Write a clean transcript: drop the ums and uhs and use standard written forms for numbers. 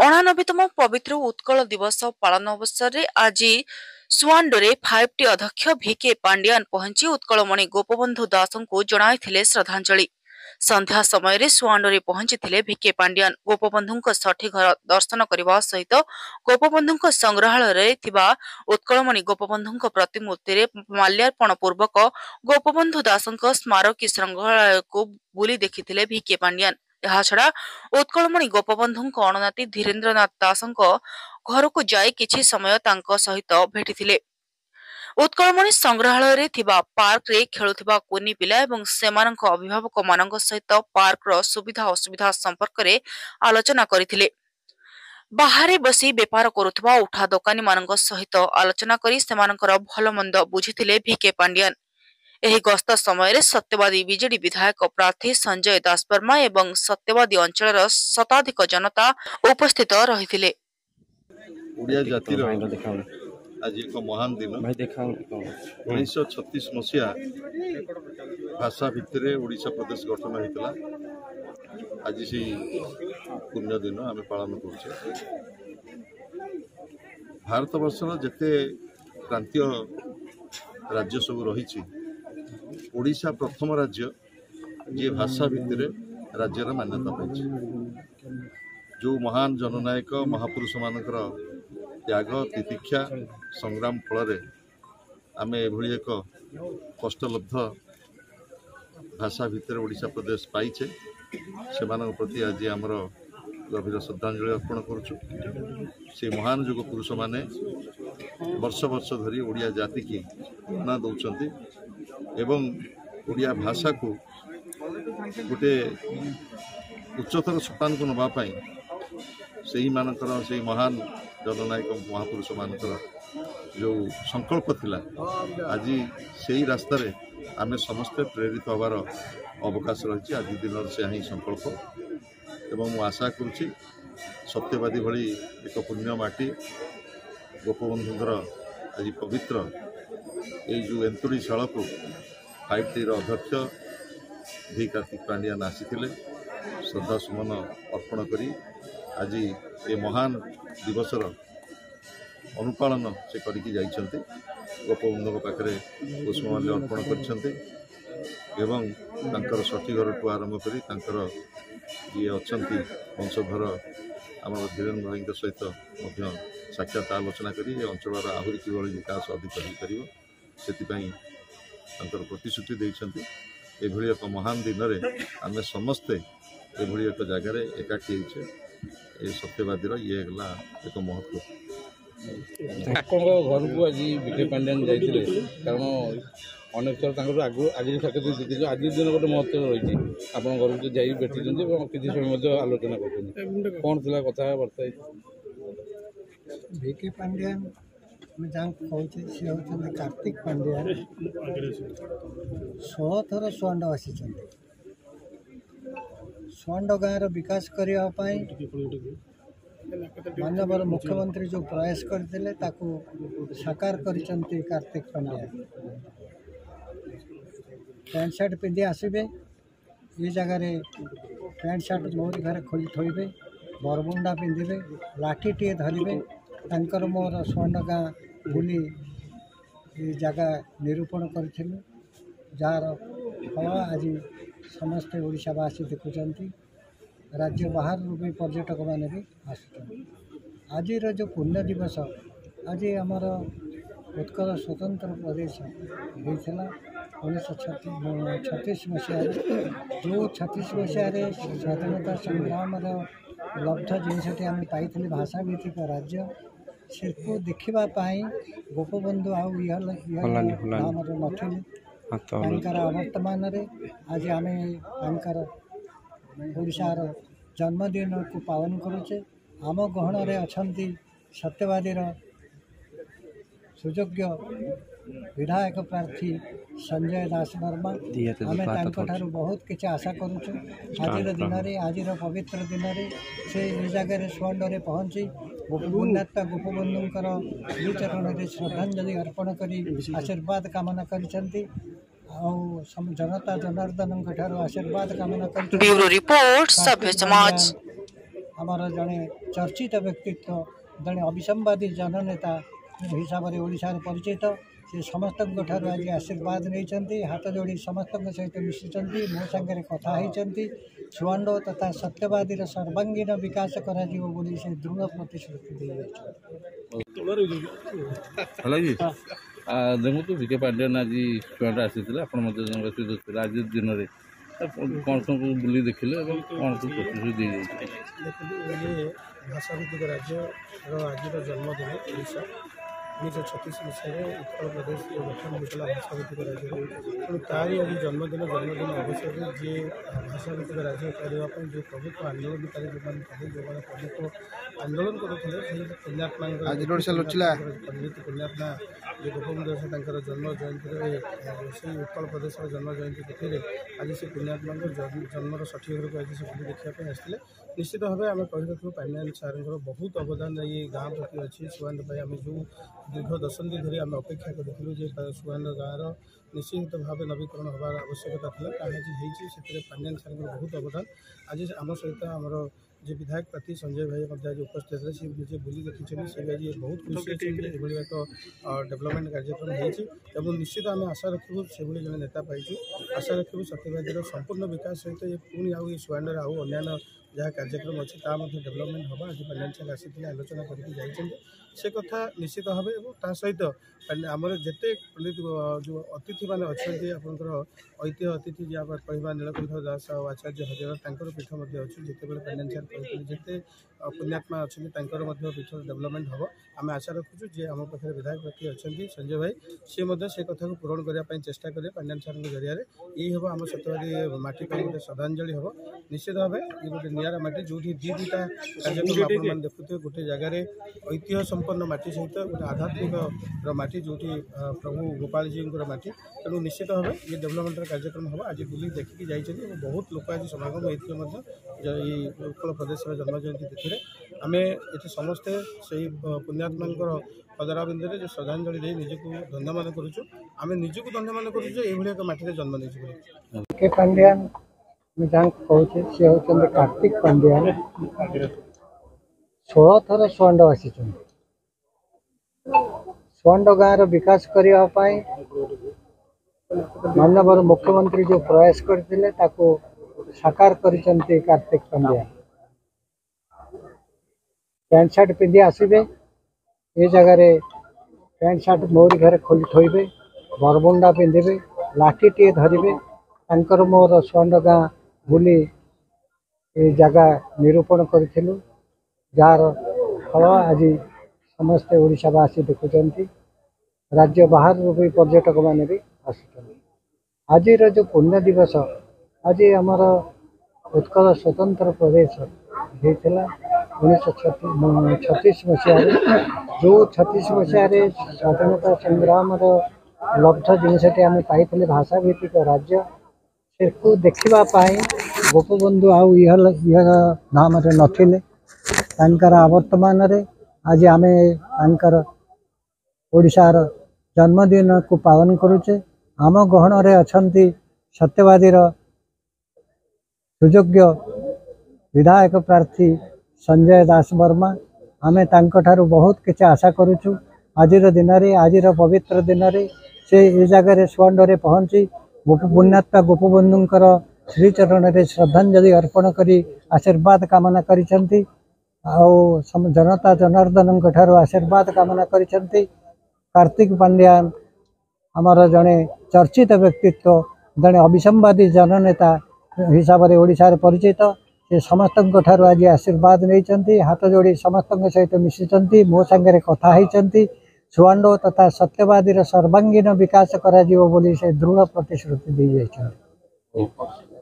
ଅଣାନବେତମ ପବିତ୍ର ଉତ୍କଳ ଦିବସ ପାଳନ ଅବସରରେ ଆଜି ସୁଆଣ୍ଡୋରେ 5T ଅଧ୍ୟକ୍ଷ ଭିକେ ପାଣ୍ଡିଆନ ପହଞ୍ଚି ଉତ୍କଳମଣି ଗୋପବନ୍ଧୁ ଦାସଙ୍କୁ ଜଣାଇଥିଲେ ଶ୍ରଦ୍ଧାଞ୍ଜଳି। ସନ୍ଧ୍ୟା ସମୟରେ ସୁଆଣ୍ଡୋରେ ପହଞ୍ଚିଥିଲେ ଭିକେ ପାଣ୍ଡିଆନ ଗୋପବନ୍ଧୁଙ୍କ ଷଠି ଘର ଦର୍ଶନ କରିବା ସହିତ ଗୋପବନ୍ଧୁଙ୍କ ସଂଗ୍ରହାଳୟରେ ଥିବା ଉତ୍କଳମଣି ଗୋପବନ୍ଧୁଙ୍କ ପ୍ରତିମୂର୍ତ୍ତିରେ ମାଲ୍ୟାର୍ପଣ ପୂର୍ବକ ଗୋପବନ୍ଧୁ ଦାସଙ୍କ ସ୍ମାରକୀ ସଂଗ୍ରହାଳୟକୁ ବୁଲି ଦେଖିଥିଲେ ଭିକେ ପାଣ୍ଡିଆନ। ଏହାଛଡ଼ା ଉତ୍କଳମଣି ଗୋପବନ୍ଧୁଙ୍କ ଅଣନାତି ଧୀରେନ୍ଦ୍ରନାଥ ଦାସଙ୍କ ଘରକୁ ଯାଇ କିଛି ସମୟ ତାଙ୍କ ସହିତ ଭେଟିଥିଲେ। ଉତ୍କଳମଣି ସଂଗ୍ରହାଳୟରେ ଥିବା ପାର୍କରେ ଖେଳୁଥିବା କୁନି ପିଲା ଏବଂ ସେମାନଙ୍କ ଅଭିଭାବକମାନଙ୍କ ସହିତ ପାର୍କର ସୁବିଧା ଅସୁବିଧା ସମ୍ପର୍କରେ ଆଲୋଚନା କରିଥିଲେ। ବାହାରେ ବସି ବେପାର କରୁଥିବା ଉଠା ଦୋକାନୀମାନଙ୍କ ସହିତ ଆଲୋଚନା କରି ସେମାନଙ୍କର ଭଲମନ୍ଦ ବୁଝିଥିଲେ ଭିକେ ପାଣ୍ଡିଆନ। ଏହି ଗସ୍ତ ସମୟରେ ସତ୍ୟବାଦୀ ବିଜେଡି ବିଧାୟକ ପ୍ରାର୍ଥୀ ସଞ୍ଜୟ ଦାସବର୍ମା ଏବଂ ସତ୍ୟବାଦୀ ଅଞ୍ଚଳର ଶତାଧିକ ଜନତା ଉପସ୍ଥିତ ରହିଥିଲେ। ଓଡ଼ିଆ ଜାତିର ଆଜି ଏକ ମହାନ ଦିନ। 1936 ମସିହା ଭାଷା ଭିତ୍ତିରେ ଓଡ଼ିଶା ପ୍ରଦେଶ ଗଠନ ହୋଇଥିଲା। ଆଜି ସେହି ପୁଣ୍ୟ ଦିନ ଆମେ ପାଳନ କରୁଛେ। ଭାରତବର୍ଷର ଯେତେ ପ୍ରାନ୍ତୀୟ ରାଜ୍ୟ ସବୁ ରହିଛି, ଓଡ଼ିଶା ପ୍ରଥମ ରାଜ୍ୟ ଯିଏ ଭାଷା ଭିତ୍ତିରେ ରାଜ୍ୟର ମାନ୍ୟତା ପାଇଛି। ଯେଉଁ ମହାନ ଜନନାୟକ ମହାପୁରୁଷମାନଙ୍କର ତ୍ୟାଗ ତିତିକ୍ଷା ସଂଗ୍ରାମ ଫଳରେ ଆମେ ଏଭଳି ଏକ କଷ୍ଟଲବ୍ଧ ଭାଷା ଭିତରେ ଓଡ଼ିଶା ପ୍ରଦେଶ ପାଇଛେ, ସେମାନଙ୍କ ପ୍ରତି ଆଜି ଆମର ଗଭୀର ଶ୍ରଦ୍ଧାଞ୍ଜଳି ଅର୍ପଣ କରୁଛୁ। ସେ ମହାନ ଯୁଗ ପୁରୁଷମାନେ ବର୍ଷ ବର୍ଷ ଧରି ଓଡ଼ିଆ ଜାତିକି ପ୍ରେରଣା ଦେଉଛନ୍ତି ଏବଂ ଓଡ଼ିଆ ଭାଷାକୁ ଗୋଟେ ଉଚ୍ଚତର ସୋପାନକୁ ନେବା ପାଇଁ ସେଇମାନଙ୍କର ସେଇ ମହାନ ଜନନାୟକ ମହାପୁରୁଷମାନଙ୍କର ଯେଉଁ ସଂକଳ୍ପ ଥିଲା, ଆଜି ସେଇ ରାସ୍ତାରେ ଆମେ ସମସ୍ତେ ପ୍ରେରିତ ହେବାର ଅବକାଶ ରହିଛି। ଆଜି ଦିନର ସେ ହିଁ ସଂକଳ୍ପ ଏବଂ ମୁଁ ଆଶା କରୁଛି ସତ୍ୟବାଦୀ ଭଳି ଏକ ପୁଣ୍ୟ ମାଟି ଗୋପବନ୍ଧୁଙ୍କର ଆଜି ପବିତ୍ର ଏଇ ଯେଉଁ ଏନ୍ତୁଡ଼ି ଶାଳକୁ 5Tର ଅଧ୍ୟକ୍ଷ ଭି କାର୍ତ୍ତିକ ପାଣ୍ଡିଆନ ଆସିଥିଲେ ଶ୍ରଦ୍ଧା ସୁମନ ଅର୍ପଣ କରି ଆଜି ଏ ମହାନ ଦିବସର ଅନୁପାଳନ ସେ କରିକି ଯାଇଛନ୍ତି। ଗୋପବନ୍ଧୁଙ୍କ ପାଖରେ ପୁଷ୍ପମାଲ୍ୟ ଅର୍ପଣ କରିଛନ୍ତି ଏବଂ ତାଙ୍କର ଷଠି ଘରଠୁ ଆରମ୍ଭ କରି ତାଙ୍କର ଯିଏ ଅଛନ୍ତି ବଂଶଧର ଆମର ଧୀରେନ୍ଦ୍ର ଭାଇଙ୍କ ସହିତ ମଧ୍ୟ ସାକ୍ଷାତ ଆଲୋଚନା କରି ଏ ଅଞ୍ଚଳର ଆହୁରି କିଭଳି ବିକାଶ ଅଧିକ ହୋଇପାରିବ ସେଥିପାଇଁ ତାଙ୍କର ପ୍ରତିଶ୍ରୁତି ଦେଇଛନ୍ତି। ଏଭଳି ଏକ ମହାନ ଦିନରେ ଆମେ ସମସ୍ତେ ଏଭଳି ଏକ ଜାଗାରେ ଏକାଠି ହେଇଛେ। ଏ ସତ୍ୟବାଦୀର ଇଏ ହେଲା ଏକ ମହତ୍ତ୍ୱ। ଆପଣଙ୍କ ଘରକୁ ଆଜି ଭିକେ ପାଣ୍ଡିଆନ ଯାଇଥିଲେ, କାରଣ ଅନେକ ଥର ତାଙ୍କର ଆଜି ସାକ୍ଷାତ ଦେଖିଛୁ, ଆଜି ଦିନ ଗୋଟେ ମହତ୍ତ୍ୱ ରହିଛି। ଆପଣଙ୍କ ଘରକୁ ଯାଇ ଭେଟିଛନ୍ତି ଏବଂ କିଛି ସମୟ ମଧ୍ୟ ଆଲୋଚନା କରୁଛନ୍ତି। କ'ଣ ଥିଲା କଥାବାର୍ତ୍ତା? ଭିକେ ପାଣ୍ଡିଆନ ଆମେ ଯାହାକୁ କହୁଛେ ସେ ହେଉଛନ୍ତି କାର୍ତ୍ତିକ ପାଣ୍ଡିଆନ। 16 ଥର ସୁଆଣ୍ଡ ଆସିଛନ୍ତି। ସୁଆଣ୍ଡ ଗାଁର ବିକାଶ କରିବା ପାଇଁ ମାନ୍ୟବର ମୁଖ୍ୟମନ୍ତ୍ରୀ ଯେଉଁ ପ୍ରୟାସ କରିଥିଲେ ତାକୁ ସାକାର କରିଛନ୍ତି କାର୍ତ୍ତିକ ପାଣ୍ଡିଆନ। ପ୍ୟାଣ୍ଟ ସାର୍ଟ ପିନ୍ଧି ଆସିବେ, ଏ ଜାଗାରେ ପ୍ୟାଣ୍ଟ ସାର୍ଟ ମୋରି ଘରେ ଖୋଲି ଥୋଇବେ, ବରମୁଣ୍ଡା ପିନ୍ଧିବେ, ଲାଠିଟିଏ ଧରିବେ। ତାଙ୍କର ମୋର ସୁଆଣ୍ଡ ଗାଁ ବୁଲି ଏ ଜାଗା ନିରୂପଣ କରିଥିଲୁ, ଯାହାର ଫଳ ଆଜି ସମସ୍ତେ ଓଡ଼ିଶାବାସୀ ଦେଖୁଛନ୍ତି। ରାଜ୍ୟ ବାହାରରୁ ବି ପର୍ଯ୍ୟଟକମାନେ ବି ଆସୁଛନ୍ତି। ଆଜିର ଯେଉଁ ପୁଣ୍ୟ ଦିବସ, ଆଜି ଆମର ଉତ୍କଳ ସ୍ୱତନ୍ତ୍ର ପ୍ରଦେଶ ହୋଇଥିଲା 1936 ମସିହାରେ। ଯେଉଁ 36 ମସିହାରେ ସ୍ୱାଧୀନତା ସଂଗ୍ରାମର ଲବ୍ଧ ଜିନିଷଟି ଆମେ ପାଇଥିଲେ ଭାଷା ଭିତ୍ତିକ ରାଜ୍ୟ, ସେକୁ ଦେଖିବା ପାଇଁ ଗୋପବନ୍ଧୁ ଆଉ ଆମର ନଥିଲେ। ତାଙ୍କର ଅବର୍ତ୍ତମାନରେ ଆଜି ଆମେ ତାଙ୍କର ଓଡ଼ିଶାର ଜନ୍ମଦିନକୁ ପାଳନ କରୁଛେ। ଆମ ଗହଣରେ ଅଛନ୍ତି ସତ୍ୟବାଦୀର ସୁଯୋଗ୍ୟ ବିଧାୟକ ପ୍ରାର୍ଥୀ ସଞ୍ଜୟ ଦାସବର୍ମା। ଆମେ ତାଙ୍କଠାରୁ ବହୁତ କିଛି ଆଶା କରୁଛୁ। ଆଜିର ଦିନରେ, ଆଜିର ପବିତ୍ର ଦିନରେ ସେ ଏ ଜାଗାରେ ସୁଆଣ୍ଡରେ ପହଞ୍ଚି ପୁଣ୍ୟାତ୍ମା ଗୋପବନ୍ଧୁଙ୍କର ଶ୍ରୀଚରଣରେ ଶ୍ରଦ୍ଧାଞ୍ଜଳି ଅର୍ପଣ କରି ଆଶୀର୍ବାଦ କାମନା କରିଛନ୍ତି ଆଉ ଜନତା ଜନାର୍ଦ୍ଦନଙ୍କ ଠାରୁ ଆଶୀର୍ବାଦ କାମନା କରିଛନ୍ତି। आमर जड़े चर्चित व्यक्तित्व जड़े अभिसंवादी जननेता हिसाब से ओडिशा रे परिचित से समस्त आज आशीर्वाद नहीं हाथ जोड़ी समस्त सहित मिशिंट मो सागर कथा सुआंड तथा सत्यवादी सर्वांगीन विकास कर से दृढ़ प्रतिश्रुति देखो विके पांड्यान आज सुआंड आसी आज दिन में कौन कौन बुली देखिले कौन कौन प्रतिश्रुति दी भाषाभित्तिक राज्य आज जन्मदिन ओडिशा 1936 मसीह उत्तर प्रदेश गठन होता भाषाभित्तिक राज्य तेणु तारी आज जन्मदिन अवसर में जी भाषाभित्तिक राज्य करने जो प्रमुख आंदोलनकारी जो प्रमुख आंदोलन करते पुण्यात्मा पंडित पुण्यात्मा जो गोपबंधु दास जन्म जयंती से उत्कल प्रदेश जन्म जयंती तिथि आज से पुण्यात्मा जन्मर षठी घर को आज से देखा आसते निश्चित भाव आम कही रखू पांड्यान सार बहुत अवदान ये गाँव प्रति अच्छी सुआंड जो दीर्घ दशंधि धरी आम अपेक्षा करूँ सुआंड गाँव निश्चित भाव नवीकरण हमार आवश्यकता था से पांड्यान सार बहुत अवदान आज आम सहित आमर जो विधायक प्रार्थी संजय भाई आज उपस्थित थे सी निजे बुली देखी से आज बहुत खुशी अच्छे एक डेवलपमेंट कार्यक्रम हो निश्चित आम आशा रखू से जन नेता पाइचु आशा रखू सत्यवादी संपूर्ण विकास सहित पुणी आउ सुआंडर आउ अन्य जहाँ कार्यक्रम अच्छी डेवलपमेंट हम आज पांड्यान सार आसी आलोचना करके से कथा निश्चित भाव ता सहित आमर जिते जो अतिथि मैंने अच्छा आपंकर ऐतिह्य अतिथि जी आप कह नीलकंठ दास आचार्य हजर तर पीठ अच्छी जिते बड़े पांड्यान सार कहते जिते पुण्यात्मा अच्छा पीठ डेवलपमेंट हम आम आशा रखुचु जे आम पाखे विधायक प्रार्थी अच्छा संजय भाई सी से कथा को पूरण करने चेष्टा करें पांड्यान सार जरिया यही हम आम सत्यवादी माटी गोटे श्रद्धांजलि हम निश्चित भाव ये गोटे निरा माटी जो दुईटा कार्यक्रम आप देखुए गोटे जगार ऐतिह्य संपन्न माटी सहित गोटे आध्यात्मिक माटी जो प्रभु गोपाल जी माटी तेणु निश्चित भाव ये डेवलपमेंट कार्यक्रम हम आज बुली देखिकी जाइए बहुत लोक आज समागम होते उत्कल प्रदेश जन्म जयंती तिथि आम ये समस्ते से पुण्यात्मा पदराबिंदे जो श्रद्धांजलि दे निजक धन्य मान करुचु आम निजक धन्य मान करुचु ये माटी जन्म नहीं पांड्यान मैं जहाँ कहूँ सी होती कार्तिक पांड्यान 16 थर सुआंड आसी सुआंड गाँव विकास करने माननीय मुख्यमंत्री जो प्रयास करते साकार कर कार्तिक पांड्यान पैंट सार्ट पिंधि आसबे ये जगार पैंट सार्ट मोरी घर खोली थोबे बरमुंडा पिंधे लाठी टे धरवे तांकर मोर सुआंड गाँ बुली ये जगह निरूपण करूँ जार फल आज समस्ते ओडिशावासी देखुंट राज्य बाहर भी पर्यटक मैंने भी आज जो पुण्य दिवस आज आमर उत्कल स्वतंत्र प्रदेश होता 1936 मसीह जो 36 मसीह स्वाधीनता संग्राम लब्ध जिनसटी आम पाई भाषा भित्तिक राज्य से देखापी गोपबंधु आउ नाम नथिले आवर्तमान आज आम ओडिशार जन्मदिन को पालन करुचे आम गहन अच्छा सत्यवादी सुयोग्य विधायक प्रार्थी संजय दास वर्मा आम तांकठारु बहुत किसी आशा करुचु आज दिन आज पवित्र दिन से ये जगह सुआंडे पहुँची पुण्यात्मा गोपबंधुंकर श्रीचरण में श्रद्धांजलि अर्पण करी आशीर्वाद कामना करिसेंती जनता जनार्दन ठारू आशीर्वाद कामना करिसेंती। कार्तिक पांड्यान आमर जड़े चर्चित व्यक्तित्व जड़े अभिसंवादी जननेता हिसाब से ओडिशा रे परिचित से समस्त ठारू आज आशीर्वाद नहीं हाथ जोड़ी समस्त सहित मिशिंट मो सागर कथा सुआंड तथा सत्यवादी सर्वांगीन विकास कर से दृढ़ प्रतिश्रुति दी जाइए।